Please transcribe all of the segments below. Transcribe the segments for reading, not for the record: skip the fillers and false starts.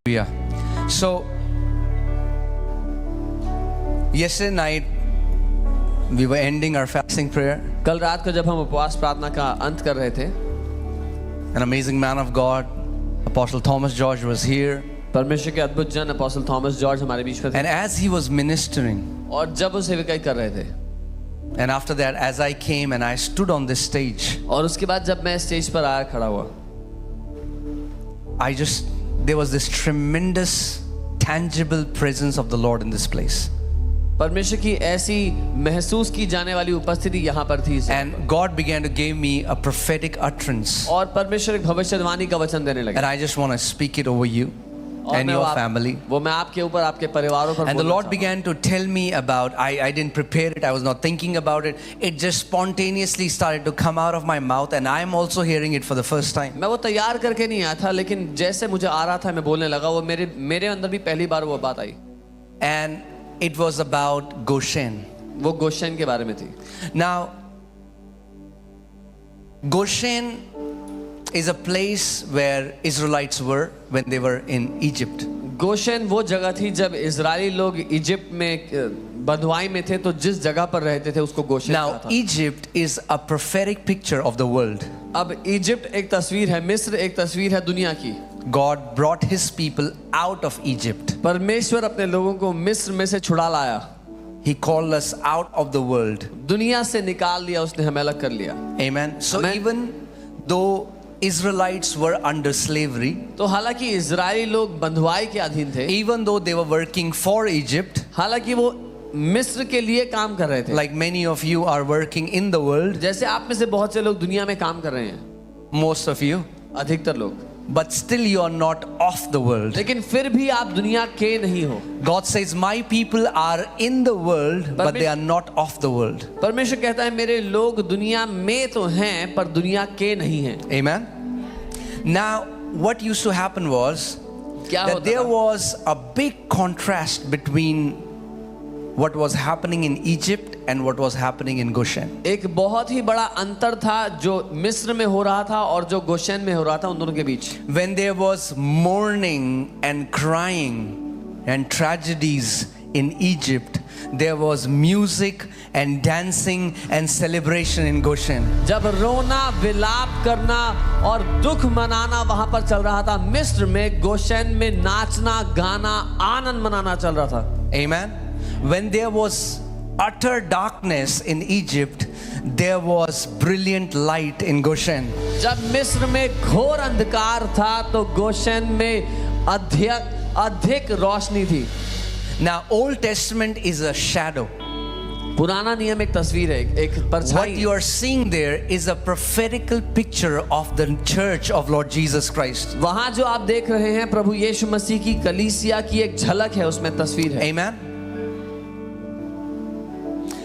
Yeah. So, yesterday night we were ending our fasting prayer. कल रात को जब हम उपवास प्रार्थना का अंत कर रहे थे, An amazing man of God, Apostle Thomas George, was here. परमेश्वर के अद्भुत जन अपोस्टल थॉमस जॉर्ज हमारे बीच में थे And as he was ministering, और जब वो सेविकाई कर रहे थे and after that, as I came and I stood on this stage, और उसके बाद जब मैं स्टेज पर आया खड़ा हुआ, there was this tremendous, tangible presence of the Lord in this place. परमेश्वर की ऐसी महसूस की जाने वाली उपस्थिति यहाँ पर थी And God began to give me a prophetic utterance. और परमेश्वर एक भविष्यवाणी का वचन देने लगे And I just want to speak it over you and your family. वो मैं आपके ऊपर आपके परिवारों पर And the Lord began to tell me about, I didn't prepare it, I was not thinking about it. It just spontaneously started to come out of my mouth, and I'm also hearing it for the first time. मैं वो तैयार करके नहीं आया था, लेकिन जैसे मुझे आ रहा था मैं बोलने लगा, वो मेरे अंदर भी पहली बार वो बात आई. And it was about Goshen. वो गोशेन के बारे में थी. Now, Goshen is a place where Israelites were when they were in Egypt. गोशेन वो जगह थी जब इजरायली लोग इजिप्ट में बंधुआई में थे, तो जिस जगह पर रहते थे उसको गोशेन कहा Now, था. Egypt is a prophetic picture of the world. अब इजिप्ट एक तस्वीर है, मिस्र एक तस्वीर है दुनिया की. God brought his people out of Egypt. परमेश्वर अपने लोगों को मिस्र में से छुड़ा लाया. He called us out of the world. दुनिया से निकाल लिया उसने, हमें अलग कर लिया. Amen. So Amen. even though Israelites were under slavery, तो हालांकि इजरायली लोग बंधुआई के अधीन थे, even though they were working for Egypt, हालांकि वो मिस्र के लिए काम कर रहे थे, like many of you are working in the world, जैसे आप में से बहुत से लोग दुनिया में काम कर रहे हैं, most of you, अधिकतर लोग, but still you are not of the world. लेकिन फिर भी आप दुनिया के नहीं हो. God says, my people are in the world, but they are not of the world. परमेश्वर कहता है मेरे लोग दुनिया में तो हैं पर दुनिया के नहीं हैं. Amen. Now, what used to happen was क्या that होता there था? was a big contrast between what was happening in Egypt and what was happening in Goshen. एक बहुत ही बड़ा अंतर था जो मिस्र में हो रहा था और जो गोशेन में हो रहा था, उन दोनों के बीच. When there was mourning and crying and tragedies in Egypt, there was music and dancing and celebration in Goshen. जब रोना विलाप करना और दुख मनाना वहां पर चल रहा था मिस्र में, गोशेन में नाचना गाना आनंद मनाना चल रहा था. Amen. When there was utter darkness in Egypt, there was brilliant light in Goshen. जब मिस्र में घोर अंधकार था तो गोशेन में अधिक रोशनी थी. Now, Old Testament is a shadow. पुराना नियम एक तस्वीर है, एक What परछाई. you are seeing there is a prophetical picture of the church of Lord Jesus Christ. वहां जो आप देख रहे हैं प्रभु यीशु मसीह की कलीसिया की एक झलक है, उसमें तस्वीर है. Amen.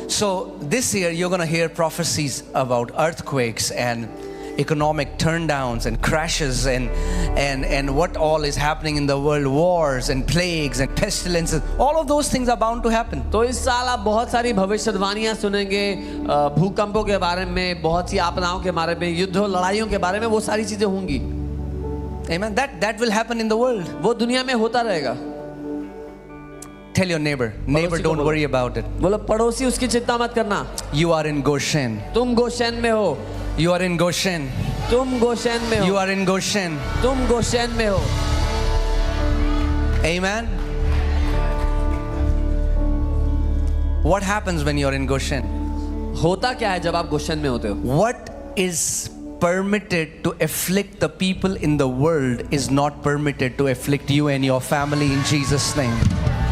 So this year you're going to hear prophecies about earthquakes and economic turndowns and crashes and what all is happening in the world, wars and plagues and pestilences. All of those things are bound to happen. तो इस साल आप बहुत सारी भविष्यवाणियां सुनेंगे, भूकंपों के बारे में, बहुत सी आपदाओं के बारे में, युद्धों लड़ाइयों के बारे में, वो सारी चीजें होंगी. Amen. That will happen in the world. वो दुनिया में होता रहेगा. Tell your neighbor, don't worry about it. बोलो पड़ोसी उसकी चिंता मत करना. You are in Goshen. तुम गोशेन में हो. You are in Goshen. तुम गोशेन में हो. You are in Goshen. तुम गोशेन में हो. Amen. What happens when you are in Goshen? होता क्या है जब आप गोशेन में होते हो? What is permitted to afflict the people in the world is not permitted to afflict you and your family in Jesus' name.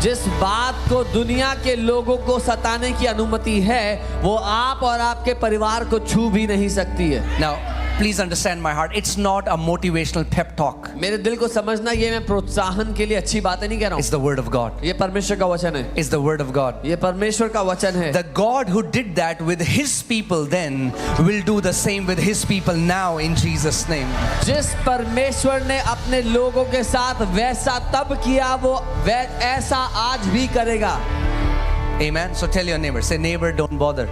जिस बात को दुनिया के लोगों को सताने की अनुमति है, वो आप और आपके परिवार को छू भी नहीं सकती है. Now, please understand my heart. It's not a motivational pep talk. मेरे दिल को समझना, ये मैं प्रोत्साहन के लिए अच्छी बातें नहीं कह रहा It's हूँ. the word of God. ये परमेश्वर का वचन है. It's the word of God. ये परमेश्वर का वचन है. The God who did that with his people then will do the same with his people now in Jesus' name. जिस परमेश्वर ने अपने लोगों के साथ वैसा तब किया, वो ऐसा आज भी करेगा. Amen. So tell your neighbor, say, neighbor, don't bother.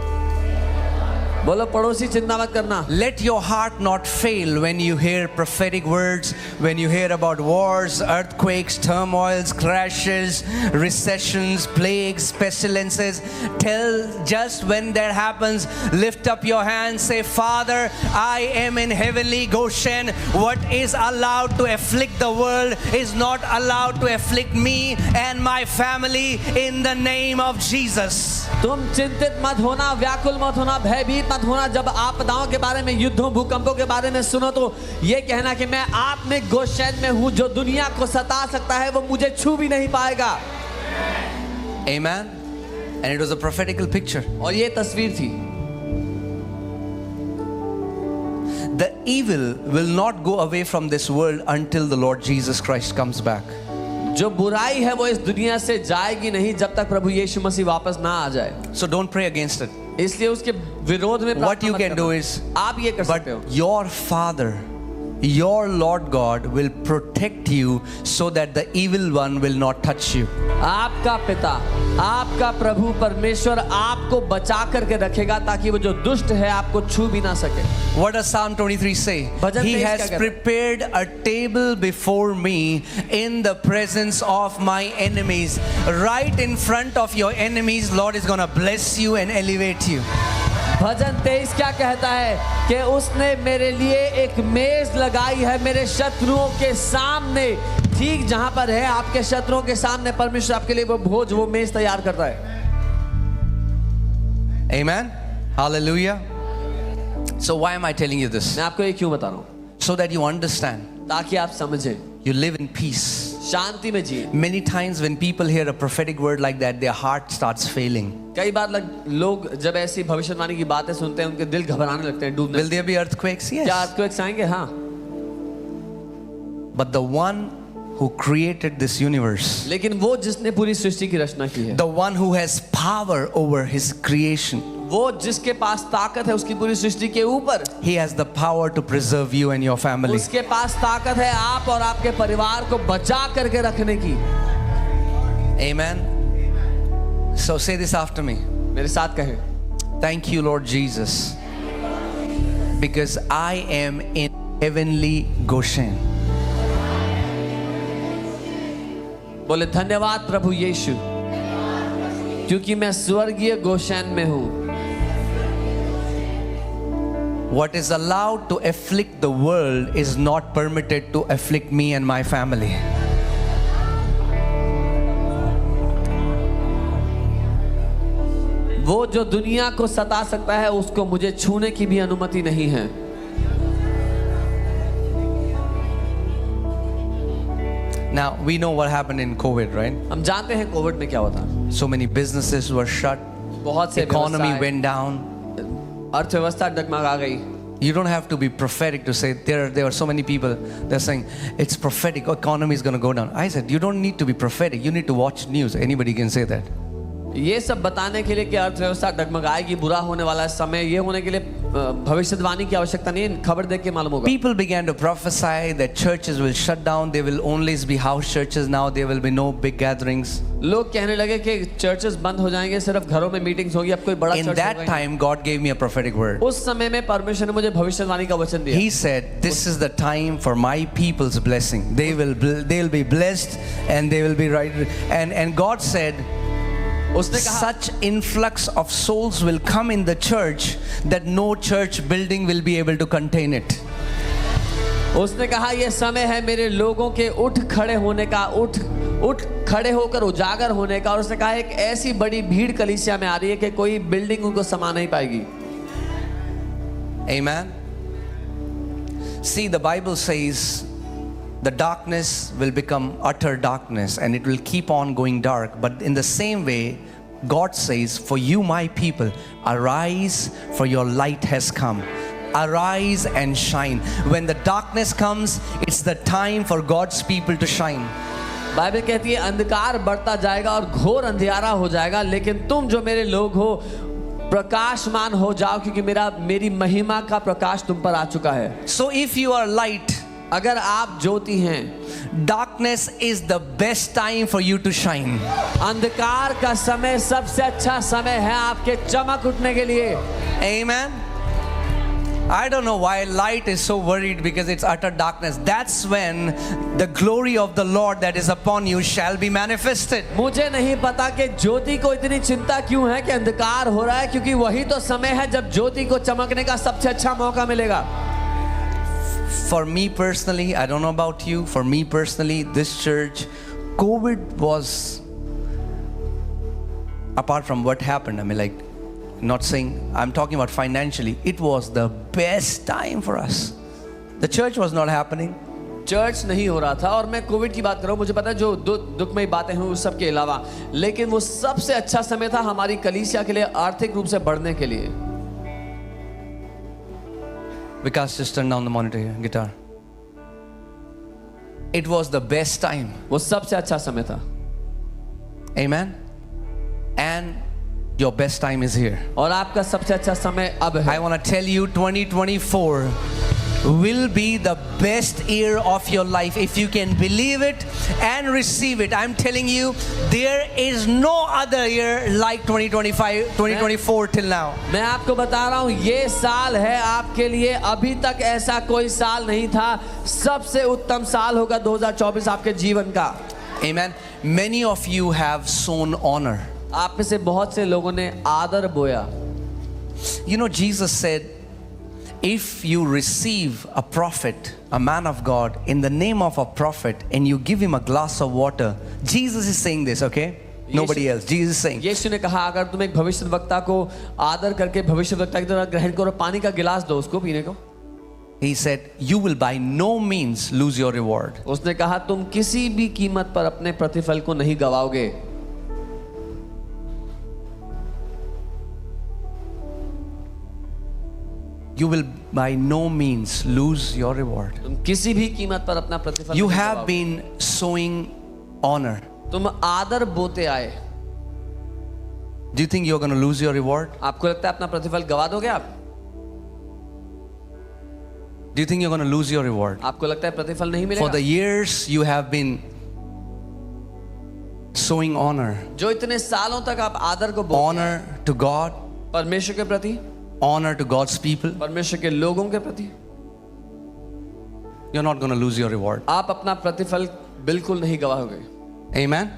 बोलो पड़ोसी चिंता मत करना। Let your heart not fail when you hear prophetic words, when you hear about wars, earthquakes, turmoils, crashes, recessions, plagues, pestilences. Tell just when that happens, lift up your hands, say, Father, I am in heavenly Goshen. What is allowed to afflict the world is not allowed to afflict me and my family in the name of Jesus. तुम चिंतित मत होना, व्याकुल मत होना, भयभीत मत होना। जब आपदाओं के बारे में, युद्धों, भूकंपों के बारे में सुनो तो ये कहना कि मैं आत्मिक गोशेन में हूं, जो दुनिया को सता सकता है वो मुझे छू भी नहीं पाएगा। Amen. And it was a prophetical picture. और ये तस्वीर थी। The evil will not go away from this world until the Lord Jesus Christ comes back. जो बुराई है वो इस दुनिया से जाएगी नहीं जब तक प्रभु यीशु मसीह वापस ना आ जाए। So don't pray against it. इसलिए उसके विरोध में What प्रार्थना you मत can करना। do is, आप ये कर but सकते हो, your Father, your Lord God will protect you so that the evil one will not touch you. आपका पिता, आपका प्रभु परमेश्वर आपको बचा करके रखेगा ताकि वो जो दुष्ट है आपको छू भी ना सके। What does Psalm 23 say? Bhajan He 23 has क्या कहता है? prepared a table before me in the presence of my enemies. Right in front of your enemies, Lord is going to bless you and elevate you. भजन 23 क्या कहता है कि उसने मेरे लिए एक मेज लगाई है मेरे शत्रुओं के सामने। ठीक जहां पर है आपके शत्रुओं के सामने परमेश्वर आपके लिए वो भोज, वो मेज तैयार करता है। Amen. Hallelujah. So why am I telling you this? मैं आपको ये क्यों बता रहा हूं? So that you understand. ताकि आप समझें, You live in peace. शांति में जिए। Many times when people hear a prophetic word like that, their heart starts failing. कई बार लोग जब ऐसी भविष्यवाणी की बातें सुनते हैं उनके दिल घबराने लगते हैं, डूबने। Will there be earthquakes? क्या Yes. earthquakes आएंगे? हाँ। But the one who created this universe, लेकिन वो जिसने पूरी सृष्टि की रचना की है, the one who has power over his creation, वो जिसके पास ताकत है उसकी पूरी सृष्टि के ऊपर, he has the power to preserve you and your family. उसके पास ताकत है आप और आपके परिवार को बचा करके रखने की। Amen. So say this after me. मेरे साथ कहें, Thank you, Lord Jesus, because I am in heavenly Goshen. बोले धन्यवाद प्रभु यीशु, क्योंकि मैं स्वर्गीय गोशेन में हूं। What is allowed to afflict the world is not permitted to afflict me and my family. वो जो दुनिया को सता सकता है उसको मुझे छूने की भी अनुमति नहीं है। Now we know what happened in COVID, right? हम जानते हैं कोविड में क्या होता। So many businesses were shut, बहुत से economy व्यवसाय, went down. अर्थव्यवस्था डगमगा गई। You don't have to be prophetic to say there are so many people they're saying it's prophetic, economy is going to go down. I said you don't need to be prophetic, you need to watch news. Anybody can say that. ये सब बताने के लिए कि अर्थव्यवस्था डगमगाएगी, बुरा होने वाला है समय, ये होने के लिए भविष्यवाणी की आवश्यकता नहीं है, खबर देख के मालूम होगा। People began to prophesy that churches will shut down, they will only be house churches now, there will be no big gatherings. लोग कहने लगे कि चर्चेस बंद हो जाएंगे, सिर्फ घरों में मीटिंग्स होगी, अब कोई बड़ा In चर्च that होगा ही time God gave me a prophetic word. नहीं। उस समय में परमेश्वर ने मुझे भविष्यवाणी का वचन दिया। He said this is the time for my people's blessing. They'll be blessed and they will be right, and God said उसने कहा such influx of souls will come in the church that no church building will be able to contain it. उसने कहा ये समय है मेरे लोगों के उठ खड़े होने का, उठ खड़े होकर उजागर होने का। और उसने कहा एक ऐसी बड़ी भीड़ कलीसिया में आ रही है कि कोई बिल्डिंग उनको समा नहीं पाएगी। Amen. See, the Bible says the darkness will become utter darkness and it will keep on going dark. But in the same way, God says, for you, my people, arise, for your light has come. Arise and shine. When the darkness comes, it's the time for God's people to shine. Bible कहती है अंधकार बढ़ता जाएगा और घोर अंधियारा हो जाएगा, लेकिन तुम जो मेरे लोग हो प्रकाशमान हो जाओ, क्योंकि मेरी महिमा का प्रकाश तुम पर आ चुका है। So if you are light, अगर आप ज्योति हैं, darkness is the best time for you to shine. अंधकार का समय सबसे अच्छा समय है आपके चमक उठने के लिए। Amen. I don't know why light is so worried because it's utter darkness. That's when the glory of the Lord that is upon you shall be manifested. मुझे नहीं पता कि ज्योति को इतनी चिंता क्यों है कि अंधकार हो रहा है, क्योंकि वही तो समय है जब ज्योति को चमकने का सबसे अच्छा मौका मिलेगा. For me personally, I don't know about you, for me personally, this church, COVID was, apart from what happened, I mean, like, not saying, I'm talking about financially, it was the best time for us. The church was not happening. Church नहीं हो रहा था, और मैं Covid की बात कर रहा हूँ. मुझे पता है जो दुखमयी बातें हुई उस सब के अलावा, लेकिन वो सबसे अच्छा समय था हमारी कलीसिया के लिए आर्थिक रूप से बढ़ने के लिए. Vikas, just turn down the monitor here, guitar. It was the best time. वो सबसे अच्छा समय था. Amen. And your best time is here. और आपका सबसे अच्छा समय अब है. I want to tell you, 2024 will be the best year of your life if you can believe it and receive it. I'm telling you, there is no other year like 2024 till now. मैं आपको बता रहा हूँ, ये साल है आपके लिए, अभी तक ऐसा कोई साल नहीं था. सबसे उत्तम साल होगा 2024 आपके जीवन का. Amen. Many of you have sown honor. आप में से बहुत से लोगों ने आदर बोया. You know, Jesus said, if you receive a prophet, a man of God, in the name of a prophet, and you give him a glass of water, Jesus is saying this, okay? Nobody else. Jesus is saying. यीशु ने कहा, अगर तुम एक भविष्यवक्ता को आदर करके भविष्यवक्ता की तरह ग्रहण करो, पानी का गिलास दो उसको पीने को. He said, you will by no means lose your reward. उसने कहा, तुम किसी भी कीमत पर अपने प्रतिफल को नहीं गवाओगे. You will by no means lose your reward. तुम किसी भी कीमत पर अपना प्रतिफल You नहीं have गवाओगे. been sowing honor. तुम आदर बोते आए. Do you think you're going to lose your reward? आपको लगता है अपना प्रतिफल गवा दोगे आप? Do you think you're going to lose your reward? आपको लगता है प्रतिफल नहीं For the मिलेगा? years you have been sowing honor. जो इतने सालों तक आप आदर को बोते Honor to God, परमेश्वर के प्रति, honor to God's people. परमेश्वर के लोगों के प्रति, You're not going to lose your reward. आप अपना प्रतिफल बिल्कुल नहीं गवाओगे. Amen.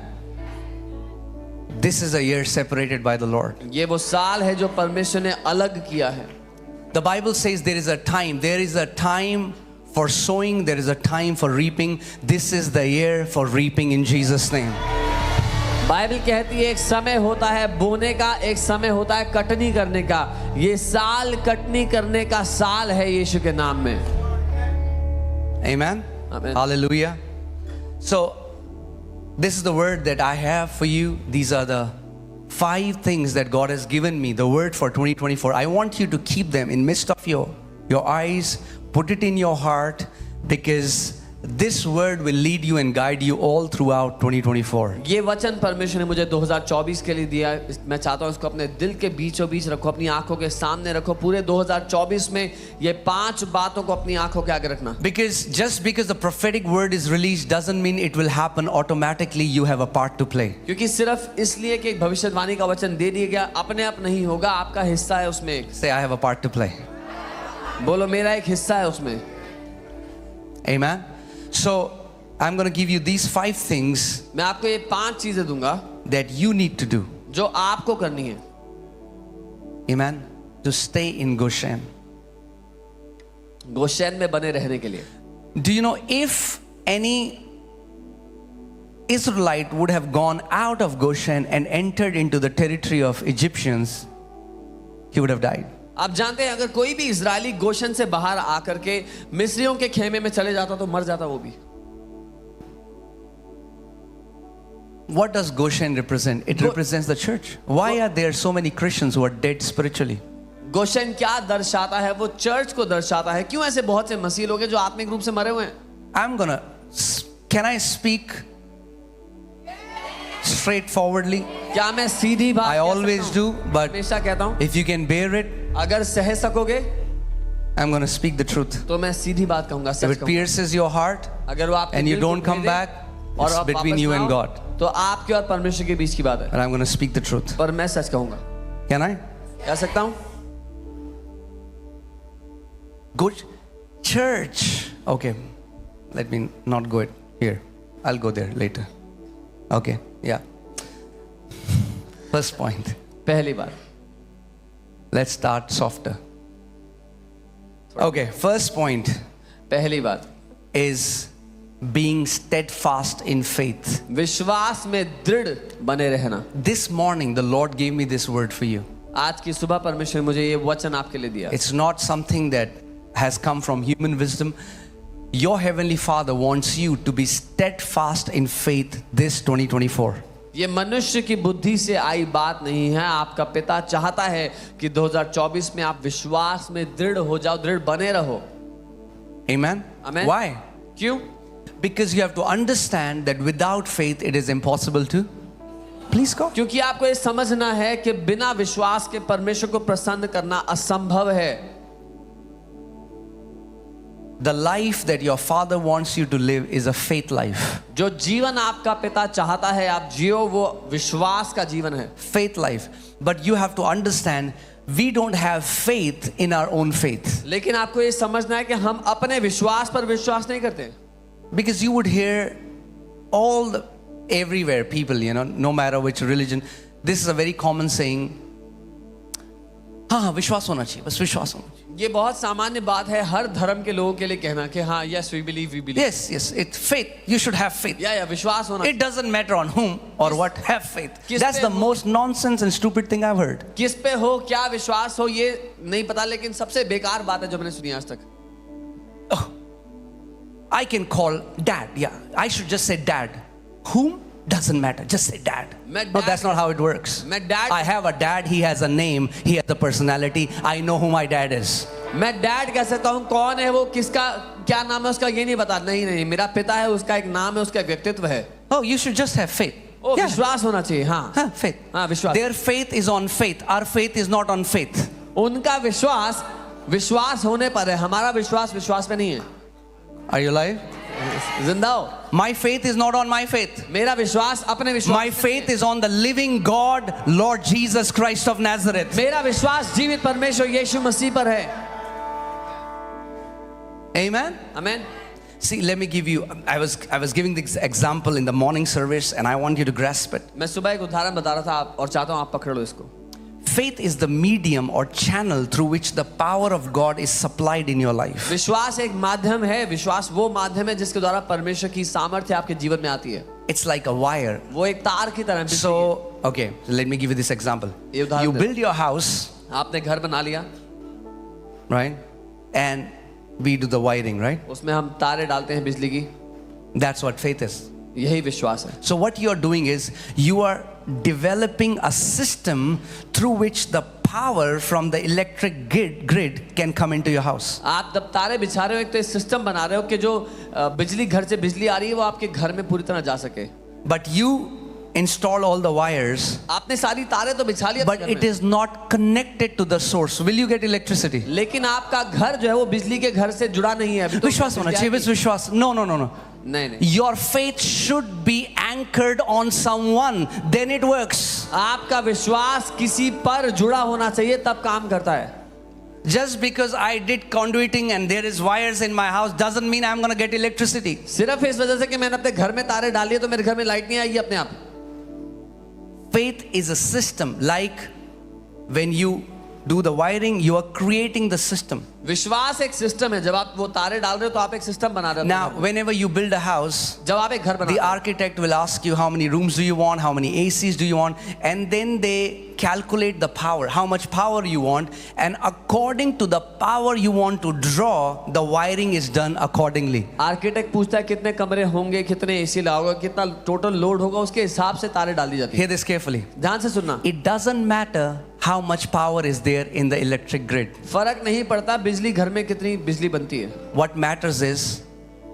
This is a year separated by the Lord. ये वो साल है जो परमेश्वर ने अलग किया है. The Bible says there is a time for sowing, there is a time for reaping. This is the year for reaping in Jesus' name. Bible कहती है एक समय होता है बोने का, एक समय होता है कटनी करने का. ये साल कटनी करने का साल है यीशु के नाम में. Amen. Amen. Hallelujah. So this is the word that I have for you. These are the 5 things that God has given me, the word for 2024. I want you to keep them in midst of your eyes, put it in your heart, because this word will lead you and guide you all throughout 2024. ये वचन परमेश्वर ने मुझे 2024 के लिए दिया. मैं चाहता हूँ इसको अपने दिल के बीचों बीच रखो, अपनी आंखों के सामने रखो. पूरे 2024 में ये 5 बातों को अपनी आंखों के आगे रखना. Because just because the prophetic word is released doesn't mean it will happen automatically. You have a part to play. क्योंकि सिर्फ इसलिए कि भविष्यवाणी का वचन दे दिया गया अपने आप नहीं होगा, आपका हिस्सा है उसमें. Say, I have a part to play. बोलो मेरा एक हिस्सा है उसमें. Amen. So I'm going to give you these 5 things मैं आपको ये 5 चीजें दूंगा that you need to do. जो आपको करनी है. Amen. To stay in Goshen. गोशेन में बने रहने के लिए. Do you know if any Israelite would have gone out of Goshen and entered into the territory of Egyptians, he would have died. आप जानते हैं अगर कोई भी इजरायली गोशन से बाहर आकर के मिस्रियों के खेमे में चले जाता तो मर जाता वो भी. What does Goshen represent? It represents the church. Why are there so many Christians who are dead spiritually? Gaussian क्या दर्शाता है? वो चर्च को दर्शाता है. क्यों ऐसे बहुत से मसीह लोग हैं जो आत्मिक रूप से मरे हुए हैं? Can I speak straightforwardly? क्या मैं सीधी बात I always do, but हमेशा कहता हूँ if you can bear it, अगर सह सकोगे I'm going to speak the truth. तो मैं सीधी बात कहूँगा, If सच it कहूँगा. pierces your heart अगर वो आपके and you दिल को don't come भेदे back, और it's आप between वापस you ना and आओ, God. तो आपके और परमेश्वर के बीच की बात है. And I'm going to speak the truth. पर मैं सच कहूँगा. Can I? कह सकता हूँ? Go church. Okay, let me not go it here. I'll go there later. Okay, yeah. First point. पहली बात, Let's start softer. Okay, first point पहली बात is being steadfast in faith. विश्वास में दृढ़ बने रहना. This morning, the Lord gave me this word for you. आज की सुबह परमेश्वर ने मुझे ये वचन आपके लिए दिया. It's not something that has come from human wisdom. Your heavenly Father wants you to be steadfast in faith this 2024. ये मनुष्य की बुद्धि से आई बात नहीं है. आपका पिता चाहता है कि 2024 में आप विश्वास में दृढ़ हो जाओ, दृढ़ बने रहो. Amen? Amen. Why? क्यों? Because you have to understand that without faith it is impossible to please God. क्योंकि आपको ये समझना है कि बिना विश्वास के परमेश्वर को प्रसन्न करना असंभव है. The life that your Father wants you to live is a faith life. जो जीवन आपका पिता चाहता है आप जियो, वो विश्वास का जीवन है. Faith life. But you have to understand, we don't have faith in our own faith. लेकिन आपको ये समझना है कि हम अपने विश्वास पर विश्वास नहीं करते. Because you would hear everywhere people, no matter which religion, this is a very common saying. हाँ विश्वास होना चाहिए, बस विश्वास होना चाहिए. ये बहुत सामान्य बात है हर धर्म के लोगों के लिए कहना कि हाँ, yes we believe. Yes, it's faith. You should have faith. या विश्वास होना. It doesn't matter on whom or what, have faith. किस That's पे the हो? most nonsense and stupid thing I've heard. किस पे हो, क्या विश्वास हो, ये नहीं पता, लेकिन सबसे बेकार बात है जो मैंने सुनी आज तक. Oh, I can call dad. Yeah, I should just say dad. Whom? Doesn't matter. Just say dad. मैं No, dad- that's not how it works. मैं dad- I have a dad. He has a name. He has a personality. I know who my dad is. मैं dad कह सकता हूँ, कौन है वो, किसका क्या नाम है उसका, ये नहीं पता. नहीं, मेरा पिता है, उसका एक नाम है, उसका एक व्यक्तित्व है. Oh, you should just have faith. O Yeah. विश्वास होना चाहिए. हाँ, Huh, faith. हाँ विश्वास. Their faith is on faith. Our faith is not on faith. उनका विश्वास होने पर है, हमारा विश्वास पे नहीं है. Are you alive? जिंदा हो. My faith is not on my faith. मेरा विश्वास अपने विश्वास. My faith is on the living God, Lord Jesus Christ of Nazareth. मेरा विश्वास जीवित परमेश्वर यीशु मसीह पर है. Amen. Amen. See, let me give you. I was giving this example in the morning service, and I want you to grasp it. मैं सुबह एक उदाहरण बता रहा था और चाहता हूँ आप पकड़ लो इसको. Faith is the medium or channel through which the power of God is supplied in your life. विश्वास एक माध्यम है. विश्वास वो माध्यम है जिसके द्वारा परमेश्वर की सामर्थ्य आपके जीवन में आती है. It's like a wire. वो एक तार की तरह. So, okay, let me give you this example. ये उदाहरण You they. build your house, आपने घर बना लिया, right? And we do the wiring, right? उसमें हम तारे डालते हैं बिजली की. That's what faith is. यही विश्वास है. So what you are doing is you are developing a system through which the power from the electric grid can come into your house. आप जब तारे बिछा रहे हो, एक तो सिस्टम बना रहे हो कि जो बिजली, घर से बिजली आ रही है वो आपके घर में पूरी तरह जा सके. But you install all the wires, आपने सारी तारे तो बिछा लिया, but it is not connected to the source. Will you get electricity? लेकिन आपका घर जो है वो बिजली के घर से जुड़ा नहीं है. अभी तो विश्वास होना चाहिए, बस विश्वास. No. नहीं. Your faith should be anchored on someone, then it works. आपका विश्वास किसी पर जुड़ा होना चाहिए, तब काम करता है. Just because I did conduiting and there is wires in my house doesn't mean I'm going to get electricity. सिर्फ इस वजह से कि मैंने अपने घर में तारे डाली है तो मेरे घर में लाइट नहीं आएगी अपने आप. Faith is a system. Like when you do the wiring, you are creating the system. विश्वास एक सिस्टम है. जब आप वो तारे डाल रहे हो तो आप एक सिस्टम बना रहे हो. Now, whenever you build a house, जब आप एक घर बना the रहे हो, architect will ask you how many rooms do you want, how many ACs do you want, and then they calculate the power, how much power you want, and according to the power you want to draw, the wiring is done accordingly. Architect पूछता है कितने कमरे होंगे, कितने AC लगाओगे, कितना total load होगा, उसके हिसाब से तारे डाली जाती है. Hear this carefully. ध्यान से सुनना. It doesn't matter how much power is there in the electric grid. फर्क नहीं पड़ता बिजली घर में कितनी बिजली बनती है. What matters is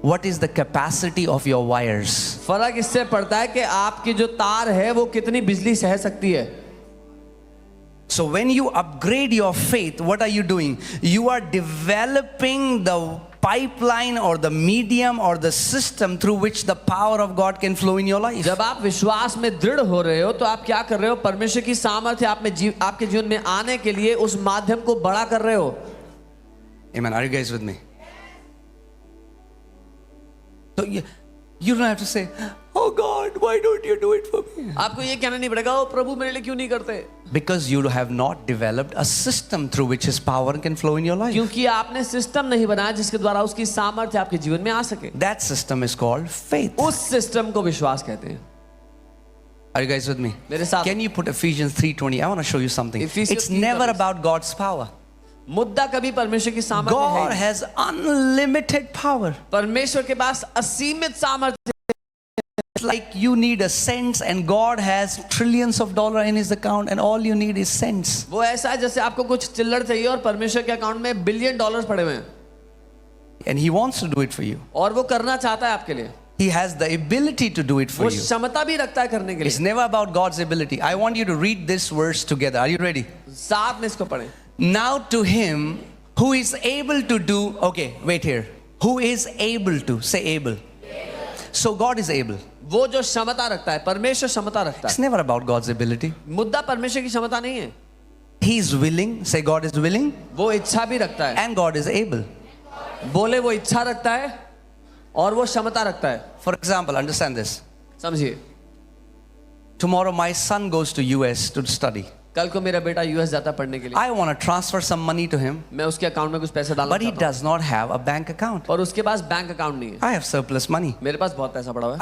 what is the capacity of your wires. फर्क इससे पड़ता है कि आपकी जो तार है वो कितनी बिजली सह सकती है. So when you upgrade your faith, what are you doing? You are developing the pipeline or the medium or the system through which the power of God can flow in your life. जब आप विश्वास में दृढ़ हो रहे हो तो आप क्या कर रहे हो, परमेश्वर की सामर्थ्य आपके जीवन में आने के लिए उस माध्यम को बड़ा कर रहे हो. Amen. Are you guys with me? So you don't have to say, "Oh God, why don't you do it for me?" आपको ये कहना नहीं पड़ेगा, ओ प्रभु मेरे लिए क्यों नहीं करते? Because you have not developed a system through which His power can flow in your life. क्योंकि आपने सिस्टम नहीं बनाया जिसके द्वारा उसकी सामर्थ्य आपके जीवन में आ सके। That system is called faith. उस सिस्टम को विश्वास कहते हैं। Are you guys with me? मेरे साथ। Can you put Ephesians 3:20? I want to show you something. Ephesians It's never 3:20. about God's power. मुद्दा कभी परमेश्वर की सामर्थ्य God है। has unlimited power. परमेश्वर के पास असीमित सामर्थ्य। It's like you need a cents and God has trillions of dollars in His account and all you need is cents. वो ऐसा है जैसे आपको कुछ चिल्लर चाहिए और परमेश्वर के अकाउंट में बिलियन डॉलर्स पड़े हुए हैं। And He wants to do it for you. और वो करना चाहता है आपके लिए। He has the ability to do it for वो you. क्षमता भी रखता है करने के It's लिए। never about God's ability. I want you to read this verse together. Are you ready? साथ में इसको पढ़ें। Now to Him who is able to do, okay, wait here. Who is able to, say able. So God is able. वो जो क्षमता रखता है, परमेश्वर क्षमता रखता It's है। never about God's ability. मुद्दा परमेश्वर की क्षमता नहीं है। He is willing, say God is willing, वो इच्छा भी रखता है। and God is able. बोले वो इच्छा रखता है और वो क्षमता रखता है। For example, understand this. समझिए, Tomorrow my son goes to US to study. कल को मेरा बेटा यूएस जाता है पढ़ने के लिए। I want to transfer some money to him, मैं उसके अकाउंट में कुछ पैसे डालना but he चाहता हूँ। does not have a bank account. और उसके पास बैंक अकाउंट नहीं है। I have surplus money. मेरे पास बहुत पैसा पड़ा हुआ है।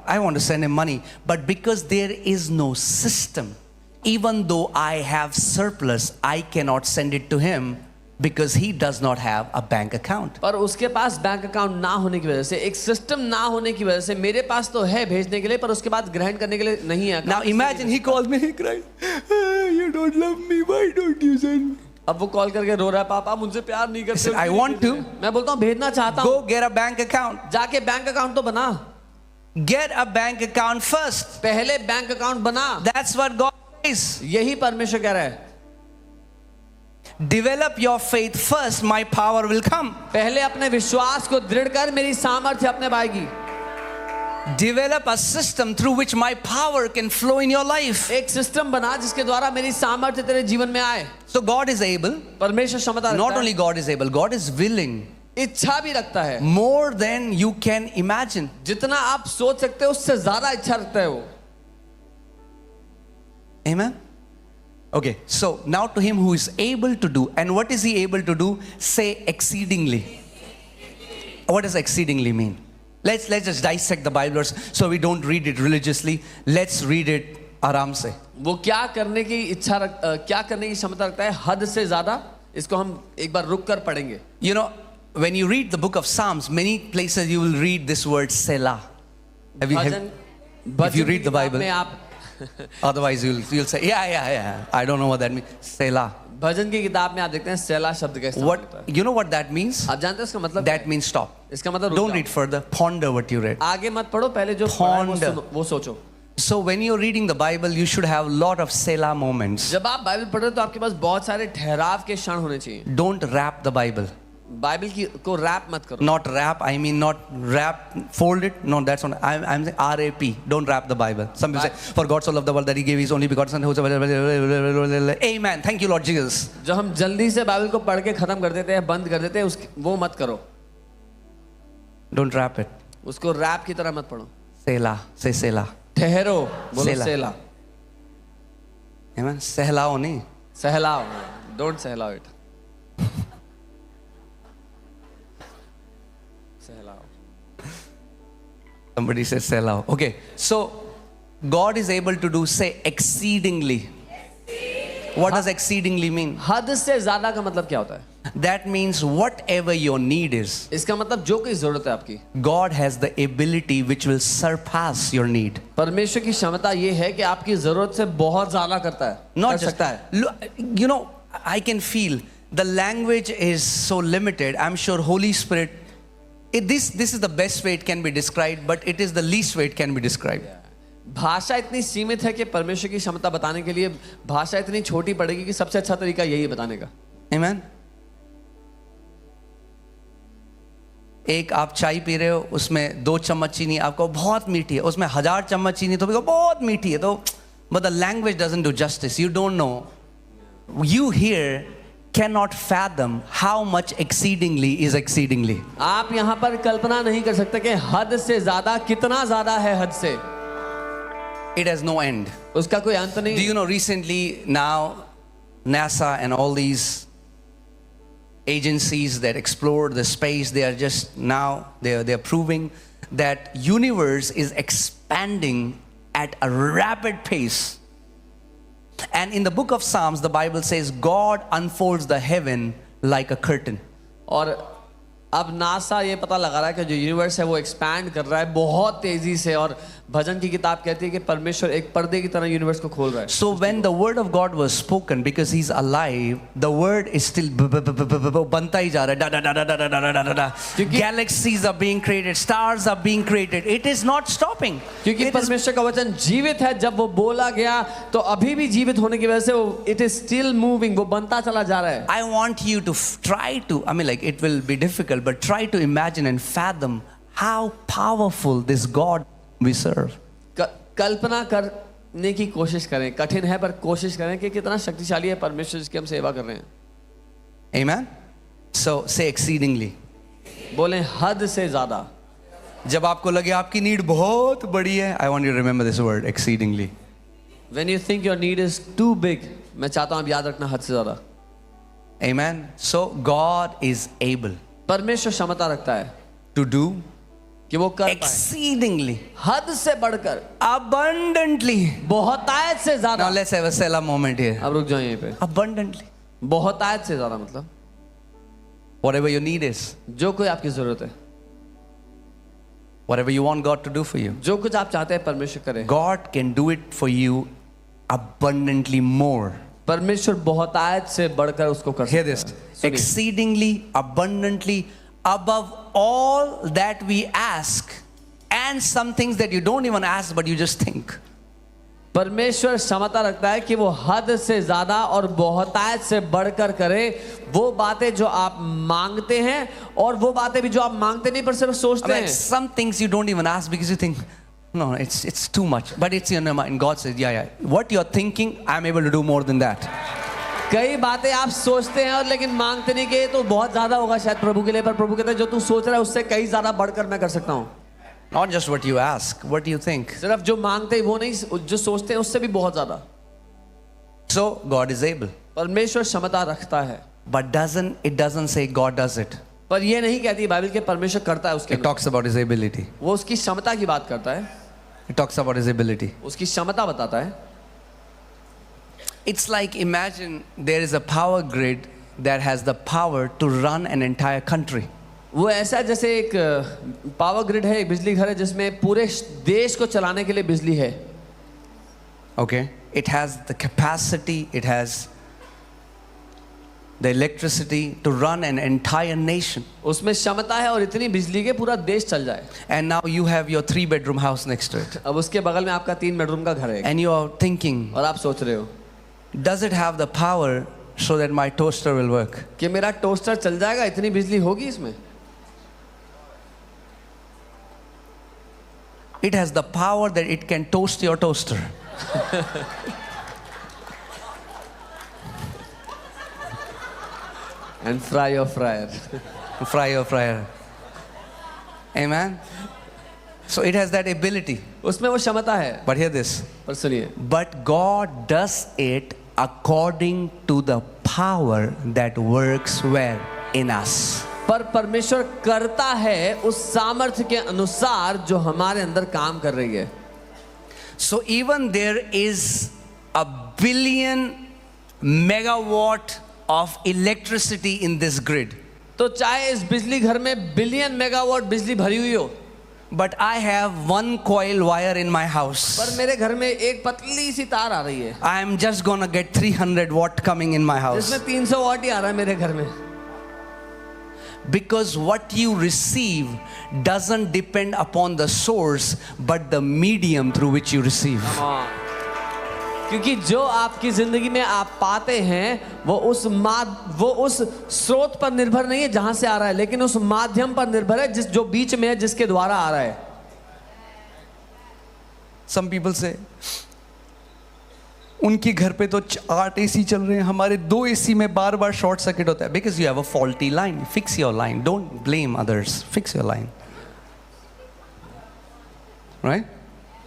I want to send him money, but because there is no system, even though I have surplus, I cannot send it to him because he does not have a bank account. पर उसके पास bank account ना होने की वजह से, एक system ना होने की वजह से, मेरे पास तो है भेजने के लिए पर उसके बाद ग्रहण करने के लिए नहीं है। Now imagine he calls me, he cries, "You don't love me, why don't you send me?" अब वो कॉल करके रो रहा है, पापा मुझसे प्यार नहीं करते। said, "I want to." मैं बोलता हूँ भेजना चाहता हूँ। Go get a bank account. जाके बैंक अकाउंट तो बना। Get a bank account first. पहले बैंक अकाउंट बना। That's what God says. यही परमेश्वर कह रहा है। Develop your faith first, my power will come. पहले अपने विश्वास को दृढ़ कर, मेरी सामर्थ्य अपने में आएगी। Develop a system through which my power can flow in your life. एक सिस्टम बना जिसके द्वारा मेरी सामर्थ्य तेरे जीवन में आए। So God is able. परमेश्वर क्षमता Not रखता only है, God is able, God is willing इच्छा भी रखता है। more than you can imagine. जितना आप सोच सकते हो उससे ज्यादा इच्छा रखता है वो। Amen. Okay, so now to him who is able to do, and what is he able to do? Say exceedingly. What does exceedingly mean? Let's just dissect the Bible verse so we don't read it religiously. Let's read it आराम से. वो क्या करने की इच्छा क्या करने की क्षमता रखता है हद से ज्यादा। इसको हम एक बार रुक कर पढ़ेंगे। You know, when you read the book of Psalms, many places you will read this word Selah. If you read the Bible, में आप otherwise you'll say, yeah. I don't know what that means. Selah. भजन की किताब में आप देखते हैं सेला शब्द का इस्तेमाल होता What you know what that means? है। आप जानते हैं इसका मतलब? That means stop. इसका मतलब रुक Don't जाओ। read further. Ponder what you read. आगे मत पढ़ो, पहले जो पढ़ा है Ponder. वो सोचो। So when you're reading the Bible, you should have a lot of Selah moments. जब आप बाइबल पढ़ रहे हो तो आपके पास बहुत सारे ठहराव के क्षण होने चाहिए। Don't wrap the Bible. Bible को रैप मत करो। Not wrap, I mean not wrap, fold it. No, that's not. I'm saying R-A-P. Don't wrap the Bible. Some people say, for God so loved the world that He gave His only begotten Son. Whosoever. Amen. Thank you, Lord Jesus. जो हम जल्दी से Bible को पढ़ के खत्म कर देते हैं, बंद कर देते हैं, वो मत करो। Don't wrap it. उसको रैप की तरह मत पढ़ो। Selah. Say Selah. ठहरो, बोलो सेला। सेला। Amen. सहलाओ नहीं. सहलाओ, डोंट सहलाओ इट। सहलाओ। Somebody says Selah. Okay. So God is able to do, say, exceedingly. What does exceedingly mean? हद से ज्यादा का मतलब क्या होता है? That means whatever your need is, इसका मतलब जो कोई जरूरत है आपकी, God has the ability which will surpass your need. परमेश्वर की क्षमता ये है कि आपकी जरूरत से बहुत ज्यादा करता है, Not कर just सकता है। you know, I can feel the language is so limited. I'm sure Holy Spirit, this is the best way it can be described, but it is the least way it can be described. भाषा इतनी सीमित है कि परमेश्वर की क्षमता बताने के लिए भाषा इतनी छोटी पड़ेगी कि सबसे अच्छा तरीका यही है बताने का। Amen. एक आप चाय पी रहे हो, उसमें 2 चम्मच चीनी आपको बहुत मीठी है, उसमें 1000 चम्मच चीनी तो बहुत मीठी है, तो but the language doesn't do justice. You don't know. You hear cannot fathom how much exceedingly is exceedingly. आप यहाँ पर कल्पना नहीं कर सकते कि हद से ज्यादा कितना ज्यादा है हद से, It has no end. उसका कोई अंत Do नहीं। you know recently now NASA and all these agencies that explore the space, they are just now they're proving that universe is expanding at a rapid pace. And in the book of Psalms, the Bible says God unfolds the heaven like a curtain. और अब NASA ये पता लगा रहा है कि जो universe है वो एक्सपैंड कर रहा है बहुत तेजी से, और भजन की किताब कहती है कि परमेश्वर एक पर्दे की तरह यूनिवर्स को खोल रहा है। So when the word of God was spoken, because he's alive, the word is still बनता ही जा रहा है, da da da da da da da da da. Galaxies are being created, stars are being created. It is not stopping. क्योंकि परमेश्वर का वचन जीवित है, जब वो बोला गया तो अभी भी जीवित होने की वजह से वो इट इज स्टिल मूविंग, वो बनता चला जा रहा है। I want you to try to, I mean, like, it will be difficult, but try to imagine and fathom how powerful this God we serve. कल्पना करने की कोशिश करें, कठिन है पर कोशिश करें कि कितना शक्तिशाली है परमेश्वर जिसकी हम सेवा कर रहे हैं। Amen? So say exceedingly. बोले हद से ज्यादा। जब आपको लगे आपकी नीड बहुत बड़ी है, I want you to remember this word, exceedingly. When you think your need is too big, मैं चाहता हूं आप याद रखना हद से ज्यादा। Amen? So God is able परमेश्वर क्षमता रखता है to do कि वो कर पाए exceedingly, हद से बढ़कर, abundantly. बहुतायत से Now ज्यादा। let's have a Selah moment here. अब रुक जाओ यहीं पे। Abundantly. बहुतायत से ज्यादा मतलब Whatever your need is, जो कोई आपकी जरूरत है, whatever you want God to do for you, जो कुछ आप चाहते हैं परमेश्वर करे। God can do it for you abundantly more. परमेश्वर बहुतायत से बढ़कर उसको कर Hear सकता this. है। सुनिए। Exceedingly, abundantly, above all that we ask, and some things that you don't even ask but you just think. परमेश्वर क्षमता रखता है कि वो हद से ज्यादा और बहुतायत से बढ़कर करे वो बातें जो आप मांगते हैं, और वो बातें भी जो आप मांगते नहीं पर सिर्फ I सोचते mean, हैं। some things you don't even ask because you think, no, it's too much. But it's in your mind. God says, yeah. What you're thinking, I'm able to do more than that. कई बातें आप सोचते हैं और लेकिन मांगते नहीं कि तो बहुत ज्यादा होगा शायद प्रभु के लिए, पर प्रभु कहते हैं जो तू सोच रहा है उससे कई ज्यादा बढ़कर मैं कर सकता हूँ। Not just what you ask, what you think. सिर्फ जो मांगते हैं वो नहीं, जो सोचते हैं उससे भी बहुत ज्यादा। So God is able. परमेश्वर क्षमता रखता है, But it doesn't say God does it. पर ये नहीं कहती बाइबल के परमेश्वर करता है उसके It talks about his ability. वो उसकी क्षमता की बात करता है, It talks about his ability. उसकी क्षमता बताता है। It's like, imagine there is a power grid that has the power to run an entire country. वो ऐसा है जैसे एक पावर ग्रिड है, एक बिजली घर है जिसमें पूरे देश को चलाने के लिए बिजली है। Okay? It has the capacity, it has the electricity to run an entire nation. उसमें क्षमता है और इतनी बिजली के पूरा देश चल जाए। And now you have your 3-bedroom house next to it. अब उसके बगल में आपका 3 बेडरूम का घर है And you are thinking, और आप सोच रहे हो does it have the power so that my toaster will work? कि मेरा टोस्टर चल जाएगा, इतनी बिजली होगी इसमें? It has the power that it can toast your toaster. And fry your fryer. Fry your fryer. Amen? So it has that ability. उसमें वो क्षमता है। But hear this. पर सुनिए, But God does it according to the power that works where? In us. पर परमेश्वर करता है उस सामर्थ्य के अनुसार जो हमारे अंदर काम कर रही है। So even there is a billion megawatt of electricity in this grid. तो चाहे इस बिजली घर में बिलियन मेगावाट बिजली भरी हुई हो, But I have one coil wire in my house. पर मेरे घर में एक पतली सी तार आ रही है I am just gonna get 300 watt coming in my house. जिसमें 300 वाट ही आ रहा है मेरे घर में। Because what you receive doesn't depend upon the source, but the medium through which you receive. क्योंकि जो आपकी जिंदगी में आप पाते हैं वो उस स्रोत पर निर्भर नहीं है जहां से आ रहा है, लेकिन उस माध्यम पर निर्भर है जो बीच में है, जिसके द्वारा आ रहा है। Some people say, उनके घर पे तो 8 AC चल रहे हैं, हमारे 2 AC में बार बार शॉर्ट सर्किट होता है. Because you have a faulty line. Fix your line. Don't blame others. Fix your line. Right?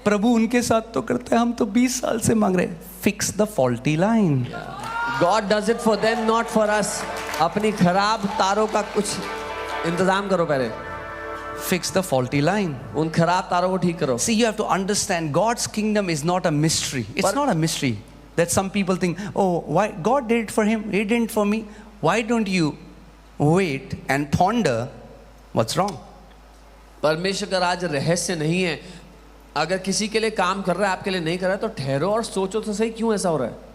प्रभु उनके साथ तो करता है, हम तो 20 साल से मांग रहे हैं. Fix the faulty line. God does it for them, not for us. अपनी खराब तारों का कुछ इंतजाम करो पहले. Fix the faulty line. उन खराब तारों को ठीक करो. See, you have to understand God's kingdom is not a mystery. It's not a mystery that some people think, oh, why God did it for him, he didn't for me. Why don't you wait and ponder what's wrong? परमेश्वर का राज रहस्य नहीं है. अगर किसी के लिए काम कर रहा है, आपके लिए नहीं कर रहा है, तो ठहरो और सोचो तो सही क्यों ऐसा हो रहा है.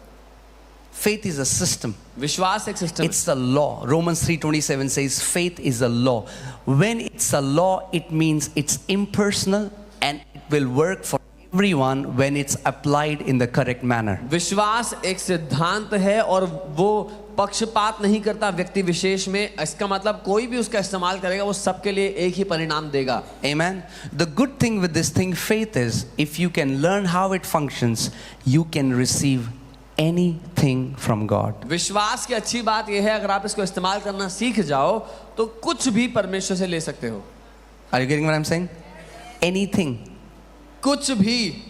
Faith is a system. विश्वास एक system. It's a law. Romans 3:27 says faith is a law. When it's a law, it means it's impersonal and it will work for everyone when it's applied in the correct manner. विश्वास एक सिद्धांत है और वो पक्षपात नहीं करता व्यक्ति विशेष में. इसका मतलब कोई भी उसका इस्तेमाल करेगा वो सबके लिए एक ही परिणाम देगा. Amen. The good thing with this thing faith is if you can learn how it functions, you can receive anything from God. विश्वास की अच्छी बात यह है, अगर आप इसको इस्तेमाल करना सीख जाओ तो कुछ भी परमेश्वर से ले सकते हो. Are you getting what I'm saying? Anything. कुछ भी.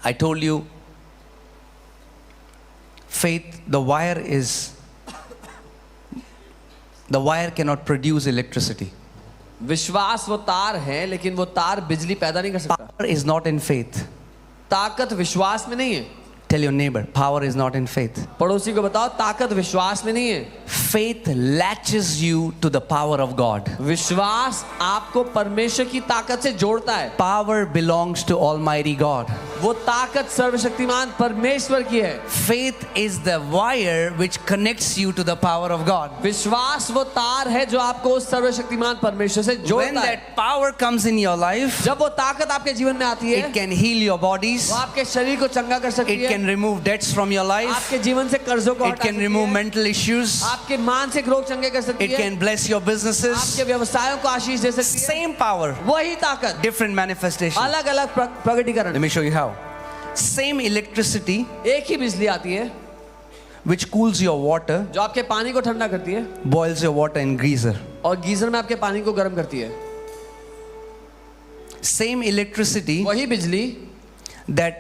I told you faith, the wire cannot produce electricity. विश्वास वो तार है, लेकिन वो तार बिजली पैदा नहीं कर सकता. Power is not in faith. ताकत विश्वास में नहीं है. Tell your neighbor, power is not in faith. पड़ोसी को बताओ, ताकत विश्वास में नहीं है. Faith latches you to the power of God. विश्वास आपको परमेश्वर की ताकत से जोड़ता है. Power belongs to Almighty God. वो ताकत सर्वशक्तिमान परमेश्वर की है. Faith is the wire which connects you to the power of God. विश्वास वो तार है जो आपको उस सर्वशक्तिमान परमेश्वर से When जोड़ता है. that power comes in your life, जब वो ताकत आपके जीवन में आती है, it can heal your bodies. वो आपके शरीर को चंगा कर सकती It है. can remove debts from your life. आपके जीवन से कर्जों को It हटा can सकती remove है. mental issues. आपके मानसिक रोग चंगे कर सकती It है. can bless your businesses. आपके व्यवसायों को आशीष दे सकती है. Same power, वही ताकत, different manifestation. अलग अलग प्रकटीकरण. Let me show you how. Same electricity एक ही बिजली आती है which cools your water, जो आपके पानी को ठंडा करती है boils your water in geyser. और गीजर में आपके पानी को गर्म करती है. Same electricity वही बिजली that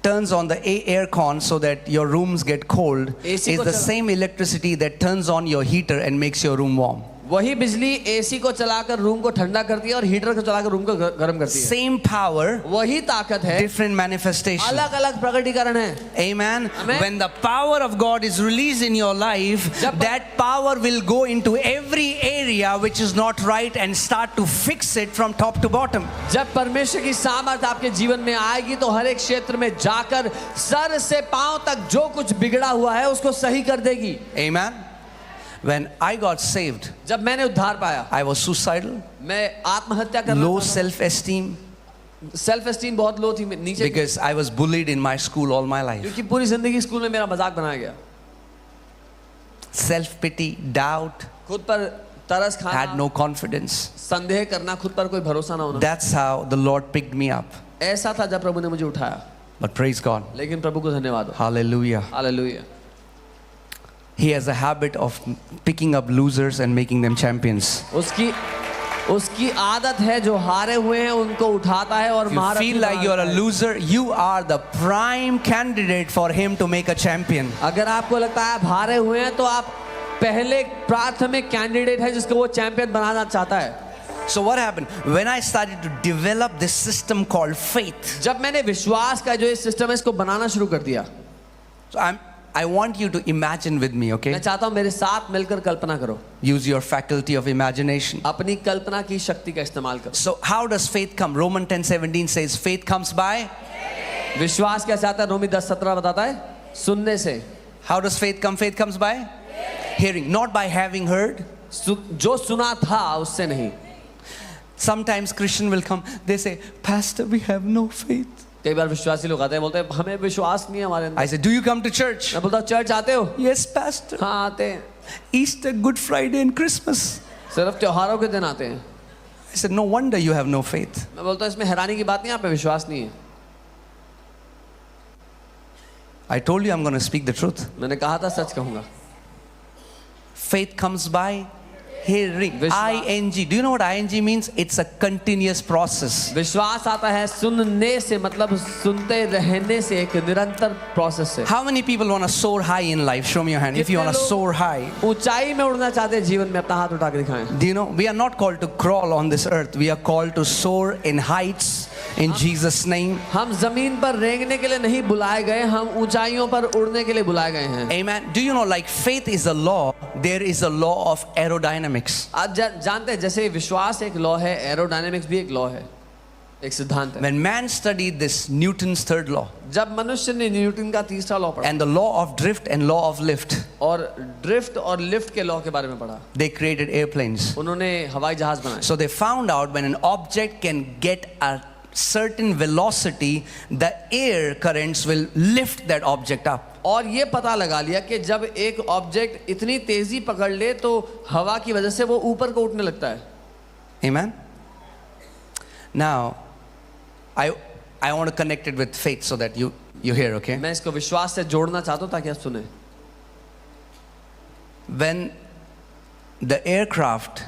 turns on the air con so that your rooms get cold AC is को the चला- same electricity that turns on your heater and makes your room warm. वही बिजली एसी को चलाकर रूम को ठंडा करती है और हीटर को चलाकर रूम को गर्म करती है. Same power, वही ताकत है, different manifestation. अलग अलग प्रकटीकरण है. Amen. Amen. When the power of God is released in your life, जब- that power will go into every area which is not right and start to fix it from top to bottom. जब परमेश्वर की सामर्थ आपके जीवन में आएगी तो हर एक क्षेत्र में जाकर सर से पांव तक जो कुछ बिगड़ा हुआ है उसको सही कर देगी. Amen. When I got saved, जब मैंने उद्धार पाया, I was suicidal, मैं आत्महत्या कर low रहा था. self-esteem, सेल्फ एस्टीम बहुत लो थी, नीचे, because I was bullied in my school all my life. क्योंकि पूरी जिंदगी स्कूल में मेरा मजाक बनाया गया. Self-pity, doubt, खुद पर तरस had खाना, no confidence. संदेह करना, खुद पर कोई भरोसा ना होना. That's how the Lord picked me up. ऐसा था जब प्रभु ने मुझे उठाया. But praise God. लेकिन प्रभु को धन्यवाद हो. Hallelujah. Hallelujah. He has a habit of picking up losers and making them champions. उसकी आदत है जो हारे हुए हैं उनको उठाता है और If you महारथी feel like you are a बनाता है. loser, you are the prime candidate for him to make a champion. अगर आपको लगता है आप हारे हुए हैं तो आप पहले प्राथमिक कैंडिडेट है जिसको वो चैंपियन बनाना चाहता है. So what happened? When I started to develop this system called faith, जब मैंने विश्वास का जो ये सिस्टम है इसको बनाना शुरू कर दिया. so I want you to imagine with me, मैं okay? चाहता हूं मेरे साथ मिलकर कल्पना करो. Use your faculty of imagination. अपनी कल्पना की शक्ति का इस्तेमाल करो. So how does faith come? Romans 10:17 says faith comes by. विश्वास कैसे आता है? रोमी 10:17 बताता है सुनने से. How does faith come? Faith comes by hearing, not by having heard. जो सुना था उससे नहीं. Sometimes Christian will come, they say, Pastor, we have no faith. कई बार विश्वासी लोग आते हैं, बोलते हैं हमें विश्वास नहीं है हमारे अंदर. I say, do you come to church? मैं बोलता हूँ चर्च आते हो? Yes, Pastor. हाँ आते हैं. Easter, Good Friday and Christmas. सिर्फ त्योहारों के दिन आते हैं. I said, no wonder you have no faith. मैं बोलता हूँ इसमें हैरानी की बात नहीं, आप पे विश्वास नहीं है. I told you I'm going to speak the truth. मैंने कहा था सच कहूंगा. Faith comes by hearing. विश्वास. ING. Do you know what ING means? It's a continuous process. विश्वास आता है सुनने से, मतलब सुनते रहने से, एक निरंतर प्रोसेस से. How many people want to soar high in life? Show me your hand. If you want to soar high. ऊंचाई में उड़ना चाहते हैं जीवन में, अपना हाथ उठा के दिखाएं. Do you know, we are not called to crawl on this earth. We are called to soar in heights in Jesus' name. हम जमीन पर रेंगने के लिए नहीं बुलाए गए, हम ऊंचाइयों पर उड़ने के लिए बुलाए गए हैं. Amen. Do you know, like faith is a law, there is a law of aerodynamics. आज जानते हैं जैसे विश्वास एक लॉ है, एरोडायनेमिक्स भी एक लॉ है, एक सिद्धांत है. When man studied this Newton's third law जब मनुष्य ने न्यूटन का तीसरा लॉ पढ़ा and the law of drift and law of lift, और ड्रिफ्ट और लिफ्ट के लॉ के बारे में पढ़ा, they created airplanes. उन्होंने हवाई जहाज बनाए. So they found out when an object can get a certain velocity, the air currents will lift that object up. और ये पता लगा लिया कि जब एक ऑब्जेक्ट इतनी तेजी पकड़ ले तो हवा की वजह से वो ऊपर को उठने लगता है. Amen. Now, I want to connect it with faith so that you hear, okay? मैं इसको विश्वास से जोड़ना चाहता हूँ ताकि आप सुने. When the aircraft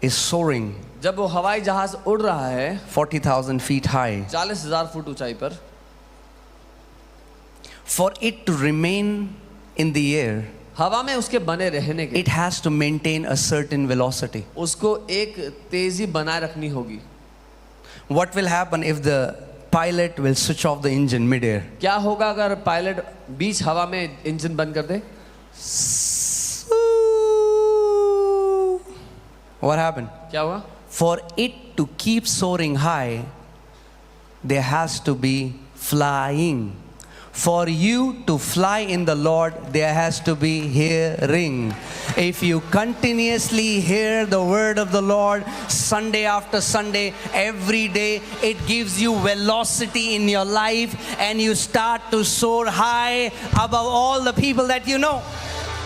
is soaring जब वो हवाई जहाज उड़ रहा है 40,000 feet high, 40,000 फुट ऊंचाई पर, for it to remain in the air, हवा में उसके बने रहने के it has to maintain a certain velocity. उसको एक तेजी बनाए रखनी होगी. What will happen if the pilot will switch off the engine mid-air? क्या होगा अगर पायलट बीच हवा में इंजन बंद कर दे? What happened? क्या होगा? For it to keep soaring high, there has to be flying. For you to fly in the Lord, there has to be hearing. If you continuously hear the word of the Lord Sunday after Sunday, every day, it gives you velocity in your life and you start to soar high above all the people that you know.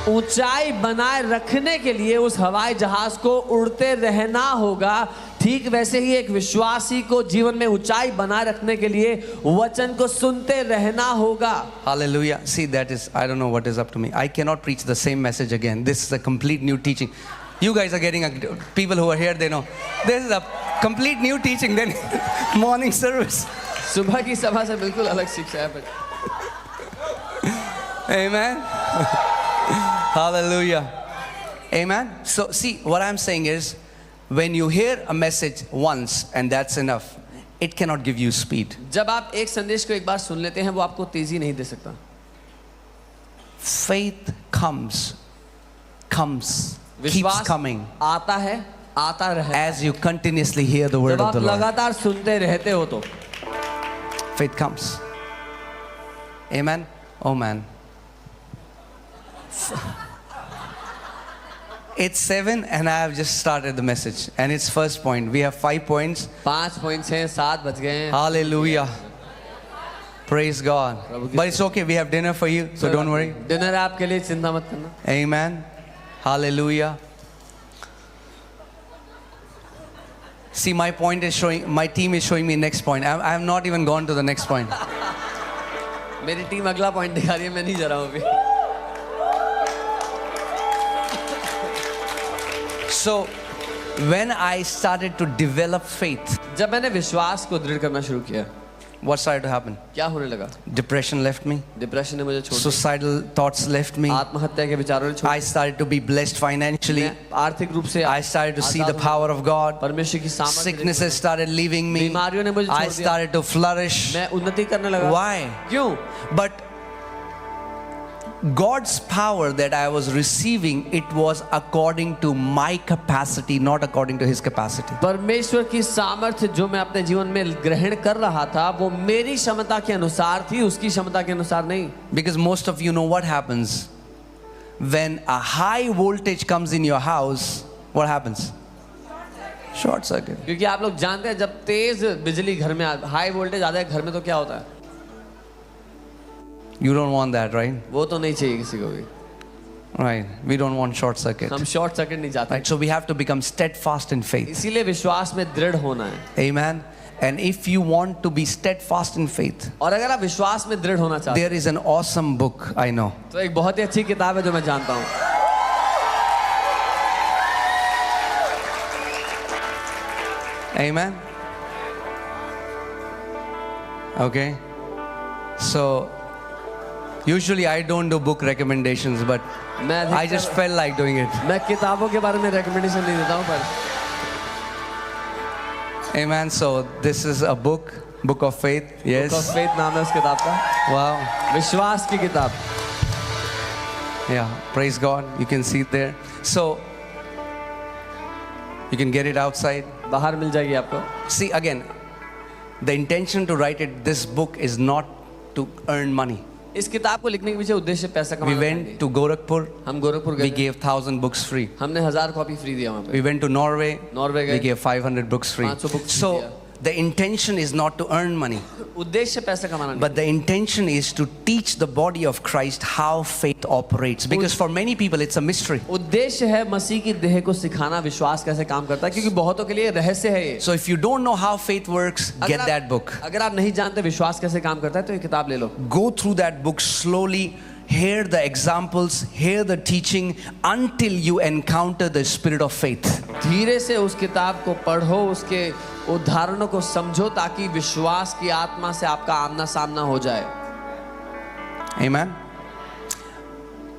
ऊंचाई बनाए रखने के लिए उस हवाई जहाज को उड़ते रहना होगा. ठीक वैसे ही एक विश्वासी को जीवन में ऊंचाई बनाए रखने के लिए वचन को सुनते रहना होगा. Hallelujah. See, that is, I don't know what is up to me. I cannot preach the same message again. This is a complete new teaching. You guys are getting, people who are here, they know. This is a complete new teaching than morning service. सुबह की सभा से बिल्कुल अलग शिक्षा है. Amen. Hallelujah. Amen. So see, what I'm saying is, when you hear a message once and that's enough, it cannot give you speed. जब आप एक संदेश को एक बार सुन लेते हैं वो आपको तेजी नहीं दे सकता. Faith comes, keeps विश्वास coming आता है, आता रहता है. as you continuously hear the word जब of आप the Lord. लगातार सुनते रहते हो तो Faith comes. Amen. Oh man. It's 7 and I have just started the message and it's first point. We have 5 points. 5 points हैं, 7 बज गए हैं. Hallelujah. Praise God. But it's okay. We have dinner for you, so don't worry. Dinner है आपके लिए, चिंता मत करना. Amen. Hallelujah. See, my point is showing, my team is showing me next point. I have not even gone to the next point. मेरी team अगला point दिखा रही है, मैं नहीं जा रहा हूँ अभी. So, when I started to develop faith, जब मैंने विश्वास को दृढ़ करना शुरू किया, what started to happen? क्या होने लगा? Depression left me. डिप्रेशन ने मुझे छोड़ दिया. Suicidal thoughts left me. आत्महत्या के विचारों ने छोड़ I started to be blessed financially. दिया. आर्थिक रूप से I started to see the power of God. परमेश्वर की सामर्थ्य Sicknesses started leaving me. बीमारियों ने मुझे I छोड़ दिया. started to flourish. मैं उन्नति करने लगा. Why? क्यों? But God's power that I was receiving, it was according to my capacity, not according to His capacity. परमेश्वर की सामर्थ्य जो मैं अपने जीवन में ग्रहण कर रहा था वो मेरी क्षमता के अनुसार थी, उसकी क्षमता के अनुसार नहीं. Because most of you know what happens when a high voltage comes in your house. What happens? Short circuit. क्योंकि आप लोग जानते हैं जब तेज बिजली घर में हाई वोल्टेज आता है घर में तो क्या होता है? You don't want that, right? वो तो नहीं चाहिए किसी को भी. Right. We don't want short circuit. हम शॉर्ट सर्किट नहीं चाहते। Right. So we have to become steadfast in faith. इसीलिए विश्वास में दृढ़ होना है। Amen. And if you want to be steadfast in faith, और अगर आप विश्वास में दृढ़ होना चाहते there is an awesome book I know. हैं तो एक बहुत ही अच्छी किताब है जो मैं जानता हूँ। Amen. Okay. So usually I don't do book recommendations, but मैं I just felt like doing it. मैं किताबों के बारे में रिकमेंडेशन नहीं देता हूँ पर Amen. So this is a book of faith. Book of Yes. Faith नाम है उस किताब का। Wow. विश्वास की किताब। Yeah. Praise God. You can see it there. So you can get it outside. बाहर मिल जाएगी आपको। See again, the intention to write it, this book is not to earn money. इस किताब को लिखने के पीछे उद्देश्य पैसा We कमाना went नहीं। to Gorakhpur. हम गोरखपुर We गए। gave 1,000 books free. हमने 1000 कॉपी फ्री दिया वहाँ पे। We went to Norway. Norway We गए। gave 500 books free. 500 books free So दिया। the intention is not to earn money, उद्देश्य पैसा कमाना नहीं। but the intention is to teach the body of Christ how faith operates. Because for many people it's a mystery. उद्देश्य है मसीह की देह को सिखाना विश्वास कैसे काम करता है क्योंकि बहुतों के लिए रहस्य है ये। So if you don't know how faith works, get that book. अगर आप नहीं जानते विश्वास कैसे काम करता है तो ये किताब ले लो। Go through that book slowly. Hear the examples, hear the teaching until you encounter the spirit of faith. धीरे से उस किताब को पढ़ो, उसके उदाहरणों को समझो ताकि विश्वास की आत्मा से आपका आमना सामना हो जाए। Amen.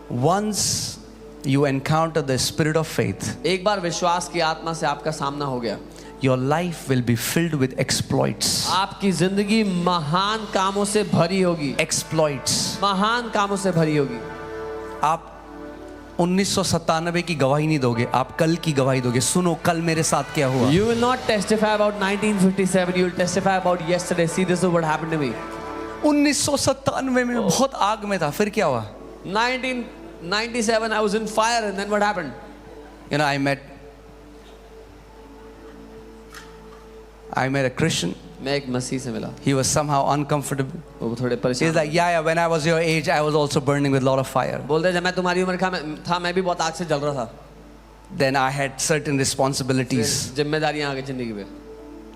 Once you encounter the spirit of faith, एक बार विश्वास की आत्मा से आपका सामना हो गया, your life will be filled with exploits. आपकी जिंदगी महान कामों से भरी होगी। Exploits. महान कामों से भरी होगी। आप 1997 की गवाही नहीं दोगे, आप कल की गवाही दोगे। सुनो कल मेरे साथ क्या हुआ। You will not testify about 1957. You will testify about yesterday. See, this is what happened to me. 1997 में बहुत आग में था, फिर क्या हुआ? 1997, I was in fire, and then what happened? You know, I met a Christian. मैं एक मसीह से मिला। He was somehow uncomfortable. वो थोड़े He's परेशान। like, yeah, when I was your age, I was also burning with a lot of fire. बोलते जब मैं तुम्हारी उम्र का था मैं भी बहुत आग से जल रहा था। Then I had certain responsibilities. जिम्मेदारियां आ गई जिंदगी में।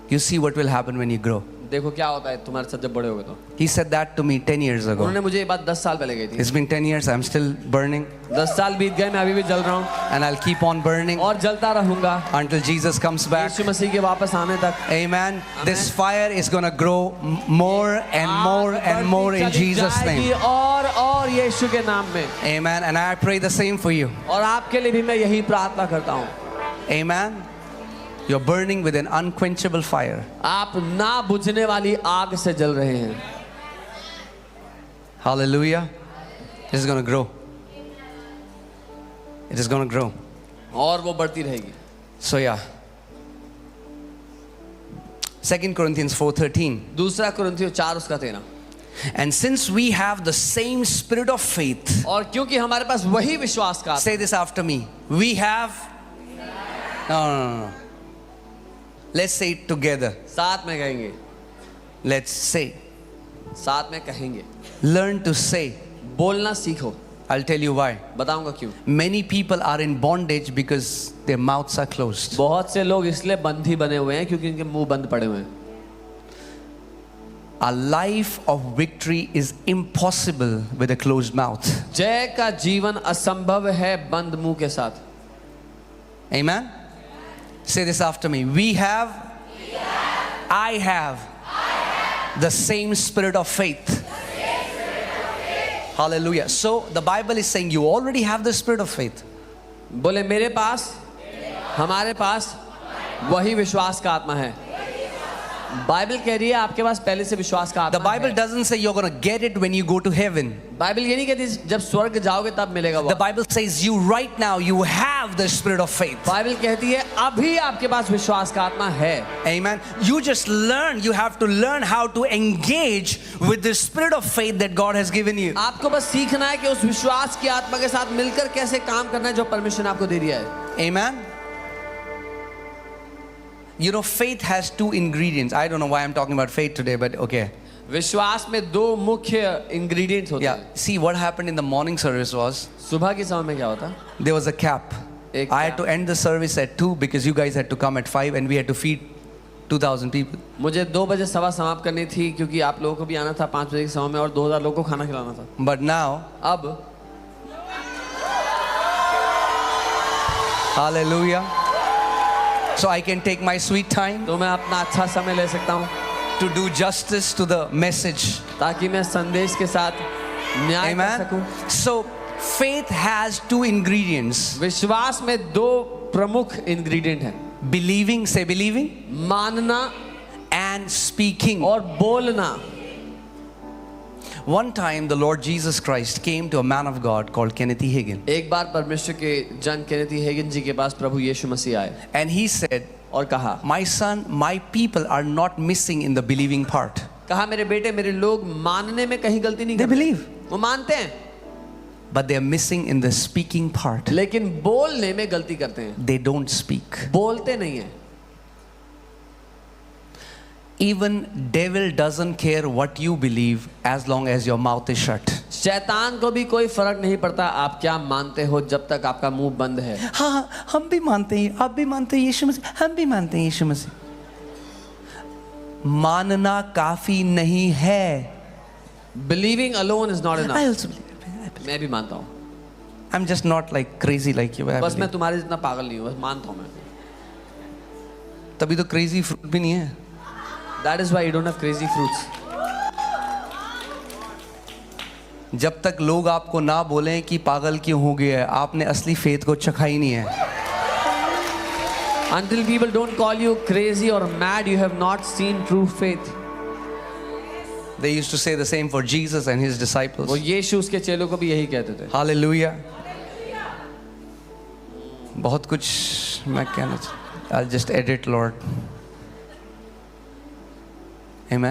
You see what will happen when you grow. देखो क्या होता है तुम्हारे साथ जब बड़े होगे तो। He said that to me 10 years ago. उन्होंने मुझे ये बात 10 साल पहले कही थी। It's been 10 years, I'm still burning. 10 साल बीत गए मैं अभी भी जल रहा हूँ And I'll keep on burning और जलता रहूंगा until Jesus comes back. यीशु मसीह के वापस आने तक। Amen. This fire is going to grow more and more and more in Jesus' name. और यीशु के नाम में। Amen. And I pray the same for you. और आपके लिए भी मैं यही प्रार्थना करता हूँ। Amen. You're burning with an unquenchable fire. आप ना बुझने वाली आग से जल रहे हैं। Hallelujah. It is going to grow. It is going to grow. और वो बढ़ती रहेगी। So yeah. 2 Corinthians 4:13. दूसरा कुरिन्थियों 4 उसका 13। And since we have the same spirit of faith, और क्योंकि हमारे पास वही विश्वास का say this after me. We have. No. Let's say it together. साथ में कहेंगे। Let's say. साथ में कहेंगे। Learn to say. बोलना सीखो। I'll tell you why. बताऊंगा क्यों। Many people are in bondage because their mouths are closed. बहुत से लोग इसलिए बंधी बने हुए हैं क्योंकि इनके मुंह बंद पड़े हुए हैं। A life of victory is impossible with a closed mouth. जय का जीवन असंभव है बंद मुंह के साथ। Amen. Say this after me. I have the same spirit of faith. Hallelujah. So the Bible is saying you already have the spirit of faith. बोले मेरे पास हमारे पास वही विश्वास का आत्मा है। बाइबल कह रही है आपके पास पहले से विश्वास का The आत्मा Bible है। doesn't say you're going to get it when you go to heaven. Bible ये नहीं कहती जब स्वर्ग जाओगे तब मिलेगा वो। The Bible says you right now you have the spirit of faith. Bible कहती है अभी आपके पास विश्वास का आत्मा है। Amen. You just learn. You have to learn how to engage with the spirit of faith that God has given you. आपको बस सीखना है कि उस विश्वास की आत्मा के साथ मिलकर कैसे काम करना है जो परमेश्वर ने आपको दे दिया है। Amen. You know, faith has two ingredients. I don't know why I'm talking about faith today, but okay. विश्वास में दो मुख्य इंग्रेडिएंट्स होते Yeah, हैं। see what happened in the morning service was सुबह के समय में क्या होता? there was a cap. एक I had to end the service at 2 because you guys had to come at 5 and we had to feed 2,000 people. मुझे 2 बजे सभा समाप्त करनी थी क्योंकि आप लोगों को भी आना था 5 बजे के समय में और 2000 लोगों को खाना खिलाना था। But now, अब hallelujah. So I can take my sweet time तो मैं अपना अच्छा समय ले सकता हूँ to do justice to the message. ताकि मैं संदेश के साथ न्याय कर सकूं। Amen. So faith has 2 ingredients. विश्वास में 2 प्रमुख इंग्रेडिएंट हैं, Believing, say believing, मानना and speaking. और बोलना। One time the Lord Jesus Christ came to a man of God called Kenneth E. Hagin. एक बार परमेश्वर के जन केनेथ ई हेगिन जी के पास प्रभु यीशु मसीह आए And he said, और कहा, my son, my people are not missing in the believing part. कहा मेरे बेटे, मेरे लोग मानने में कहीं गलती नहीं They करते, believe, वो मानते हैं, but they are missing in the speaking part. लेकिन बोलने में गलती करते हैं, They don't speak. बोलते नहीं हैं। Even devil doesn't care what you believe as long as your mouth is shut. शैतान को भी कोई फर्क नहीं पड़ता आप क्या मानते हो जब तक आपका मुंह बंद है। हाँ, हम भी मानते हैं, आप भी मानते हैं यीशु मसीह, हम भी मानते हैं यीशु मसीह। मानना काफी नहीं है। Believing alone is not I enough। also believe. मैं भी मानता हूँ, I'm just not like crazy like you. I बस मैं believe. तुम्हारे जितना पागल नहीं हूँ, बस मानता हूँ मैं। तभी तो crazy fruit भी नहीं है। That is why you don't have crazy fruits। जब तक लोग आपको ना बोलें कि पागल क्यों हो गया है, आपने असली फेथ को चखा ही नहीं है। Until people don't call you crazy or mad, you have not seen true faith। They used to say the same for Jesus and his वो disciples. यीशु उसके चेलों को भी यही कहते थे। Hallelujah. बहुत कुछ मैं कहना चाहता हूँ। I'll just edit, Lord. Amen.